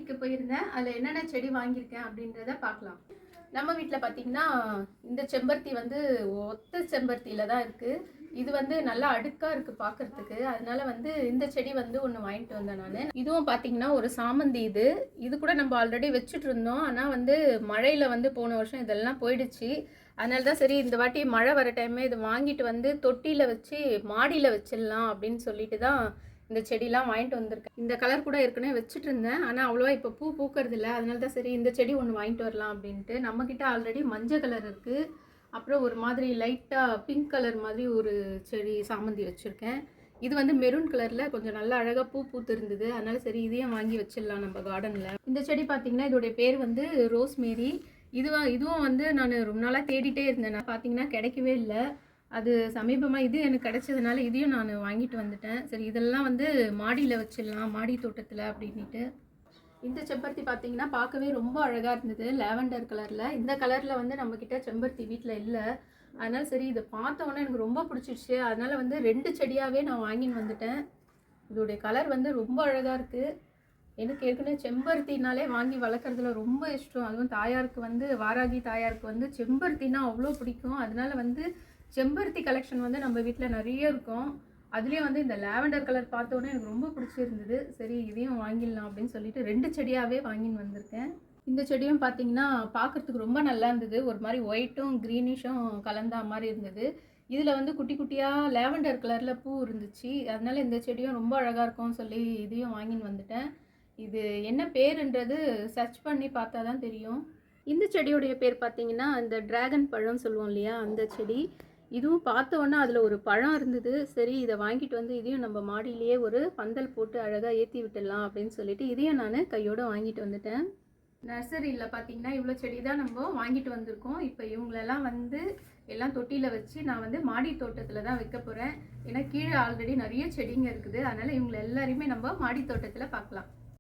பூக்கடைக்கு போயிருந்தேன். அதில் என்னென்ன செடி வாங்கியிருக்கேன் அப்படின்றத பார்க்கலாம். நம்ம வீட்டில் பார்த்தீங்கன்னா இந்த செம்பருத்தி வந்து ஒத்த செம்பருத்தியில் தான் இருக்குது. இது வந்து நல்லா அடுக்காக இருக்குது பார்க்குறதுக்கு. அதனால வந்து இந்த செடி வந்து ஒன்று வாங்கிட்டு வந்தேன் நான். இதுவும் பார்த்தீங்கன்னா ஒரு சாமந்தி. இது கூட நம்ம ஆல்ரெடி வச்சுட்டு இருந்தோம். ஆனால் வந்து மழையில் வந்து போன வருஷம் இதெல்லாம் போயிடுச்சு. அதனால தான் சரி இந்த வாட்டி மழை வர டைமே இது வாங்கிட்டு வந்து தொட்டியில் வச்சு மாடியில் வச்சிடலாம் அப்படின்னு சொல்லிட்டு தான் இந்த செடிலாம் வாங்கிட்டு வந்திருக்கேன். இந்த கலர் கூட ஏற்கனவே வச்சுட்டு இருந்தேன். ஆனால் அவ்வளோவா இப்போ பூ பூக்கிறது இல்லை. அதனால தான் சரி இந்த செடி ஒன்று வாங்கிட்டு வரலாம் அப்படின்ட்டு. நம்மக்கிட்ட ஆல்ரெடி மஞ்சள் கலர் இருக்குது. அப்புறம் ஒரு மாதிரி லைட்டாக பிங்க் கலர் மாதிரி ஒரு செடி சாமந்தி வச்சுருக்கேன். இது வந்து மெரூன் கலரில் கொஞ்சம் நல்லா அழகாக பூ பூத்து இருந்தது. அதனால சரி இதையும் வாங்கி வச்சிடலாம் நம்ம கார்டனில். இந்த செடி பார்த்திங்கன்னா இதோடைய பேர் வந்து ரோஸ்மேரி. இதுவும் வந்து நான் ரொம்ப நாளாக தேடிட்டே இருந்தேன். நான் பார்த்தீங்கன்னா கிடைக்கவே இல்லை. அது சமீபமாக இது எனக்கு கிடைச்சதுனால இதையும் நான் வாங்கிட்டு வந்துட்டேன். சரி இதெல்லாம் வந்து மாடியில் வச்சிடலாம், மாடி தோட்டத்தில் அப்படின்ட்டு. இந்த செம்பருத்தி பார்த்தீங்கன்னா பார்க்கவே ரொம்ப அழகாக இருந்தது, லாவெண்டர் கலரில். இந்த கலரில் வந்து நம்மக்கிட்ட செம்பருத்தி வீட்டில் இல்லை. அதனால் சரி இதை பார்த்தோன்னே எனக்கு ரொம்ப பிடிச்சிருச்சு. அதனால் வந்து 2 செடியாகவே நான் வாங்கின்னு வந்துட்டேன். இதோடைய கலர் வந்து ரொம்ப அழகாக இருக்குது. எனக்கு ஏற்கனவே செம்பருத்தினாலே வாங்கி வளர்க்குறதுல ரொம்ப இஷ்டம். அதுவும் தாயாருக்கு வந்து வாராகி தாயாருக்கு வந்து செம்பருத்தினா அவ்வளோ பிடிக்கும். அதனால வந்து செம்பருத்தி கலெக்ஷன் வந்து நம்ம வீட்டில் நிறைய இருக்கும். அதுலேயும் வந்து இந்த லாவெண்டர் கலர் பார்த்தோன்னே எனக்கு ரொம்ப பிடிச்சிருந்தது. சரி இதையும் வாங்கிடலாம் அப்படின்னு சொல்லிட்டு 2 செடியாகவே வாங்கின்னு வந்திருக்கேன். இந்த செடியும் பார்த்தீங்கன்னா பார்க்குறதுக்கு ரொம்ப நல்லா இருந்தது. ஒரு மாதிரி ஒயிட்டும் க்ரீனிஷும் கலந்தா மாதிரி இருந்தது. இதில் வந்து குட்டி குட்டியாக லாவெண்டர் கலரில் பூ இருந்துச்சு. அதனால இந்த செடியும் ரொம்ப அழகாக இருக்கும்னு சொல்லி இதையும் வாங்கின்னு வந்துட்டேன். இது என்ன பேருன்றது சர்ச் பண்ணி பார்த்தா தான் தெரியும். இந்த செடியோடைய பேர் பார்த்தீங்கன்னா இந்த டிராகன் பழம்னு சொல்லுவோம் இல்லையா, அந்த செடி. இதுவும் பார்த்தோன்னா அதில் ஒரு பழம் இருந்தது. சரி இதை வாங்கிட்டு வந்து இதையும் நம்ம மாடியிலேயே ஒரு பந்தல் போட்டு அழகாக ஏற்றி விட்டுடலாம் அப்படின்னு சொல்லிட்டு இதையும் நான் கையோடு வாங்கிட்டு வந்துட்டேன். நர்சரியில் பார்த்தீங்கன்னா இவ்வளோ செடி தான் நம்ம வாங்கிட்டு வந்திருக்கோம். இப்போ இவங்களெல்லாம் வந்து எல்லாம் தொட்டியில் வச்சு நான் வந்து மாடி தோட்டத்தில் தான் வைக்க போகிறேன். ஏன்னா கீழே ஆல்ரெடி நிறைய செடிங்க இருக்குது. அதனால் இவங்களை எல்லாரையுமே நம்ம மாடி தோட்டத்தில் பார்க்கலாம்.